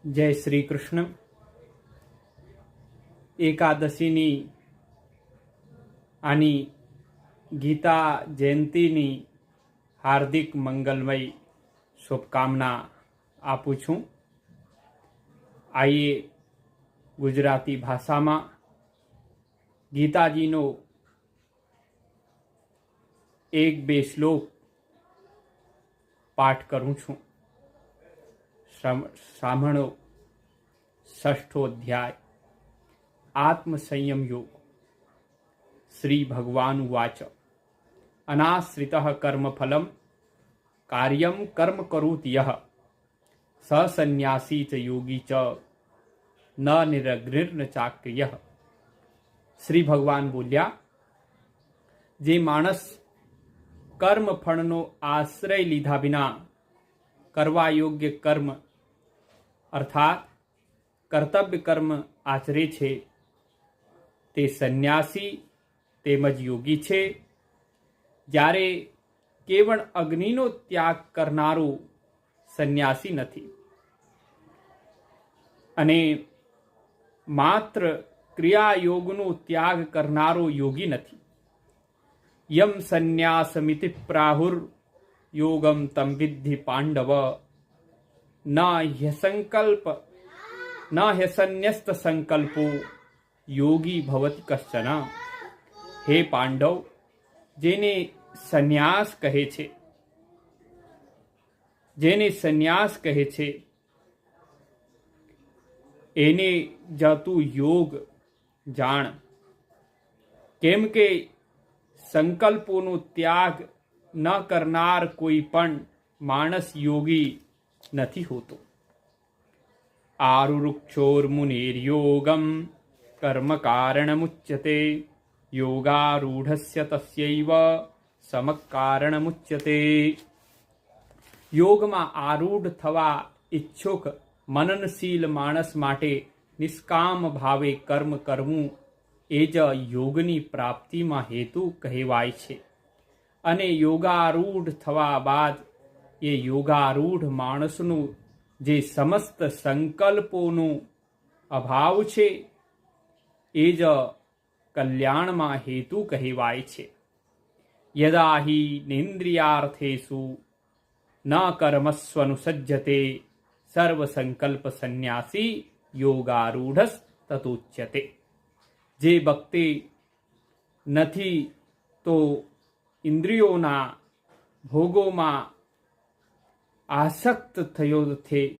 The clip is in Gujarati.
જય શ્રી કૃષ્ણ. એકાદશીની આની ગીતા જયંતીની હાર્દિક મંગલમય શુભકામના આપું છું. આઈએ ગુજરાતી ભાષામાં ગીતાજીનો એક બે શ્લોક પાઠ કરું છું. સાંભળો. 6ઠો અધ્યાય આત્મસંયમ યોગ. શ્રી ભગવાન ઉવાચ અનાશ્રિતઃ કર્મફલમ કાર્યમ કર્મ કરોતિ યઃ સ સંન્યાસી ચ યોગી ચ ન નિરગ્નિર્ન ચાક્રિયઃ. શ્રી ભગવાન બોલ્યા, જે માણસ કર્મફળનો આશ્રય લીધા વિના કરવા યોગ્ય કર્મ અર્થાત કર્તવ્ય કર્મ આચરે છે તે સંન્યાસી તેમજ યોગી છે. જ્યારે કેવળ અગ્નિનો ત્યાગ કરનારો સંન્યાસી નથી અને માત્ર ક્રિયાયોગનો ત્યાગ કરનારો યોગી નથી. યમ સંન્યાસમિતિ પ્રાહુર યોગમ તમ વિદ્ધિ પાંડવ ન હ્યસન્યસ્ત સંકલ્પો યોગી ભવતિ કશ્ચન. હે પાંડવ, જેને સંન્યાસ કહે છે એને જતું યોગ જાણ. કેમ કે સંકલ્પોનો ત્યાગ ન કરનાર કોઈ પણ માણસ યોગી નથી હોતો. આરુરુક્ષોર્મુનિર્યોગમ કર્મ કારણમુચ્યતે યોગારૂઢસ્ય તસ્યૈવ સમકારણમુચ્યતે. યોગમાં આરૂઢ થવા ઈચ્છુક મનનશીલ માણસ માટે નિષ્કામ ભાવે કર્મ કરવું એ જ યોગની પ્રાપ્તિમાં હેતુ કહેવાય છે. અને યોગારૂઢ થવા બાદ એ યોગારૂઢ માણસનું જે સમસ્ત સંકલ્પોનો અભાવ છે એ જ કલ્યાણમાં હેતુ કહેવાય છે. યદા હિ નેન્દ્રિયાર્થેષુ ન કર્મસ્વનુસજ્જતે સર્વ સંકલ્પ સંન્યાસી યોગારૂઢસ તતુચ્યતે. જે ભક્તિ નથી તો ઇન્દ્રિયોના ભોગોમાં આસક્ત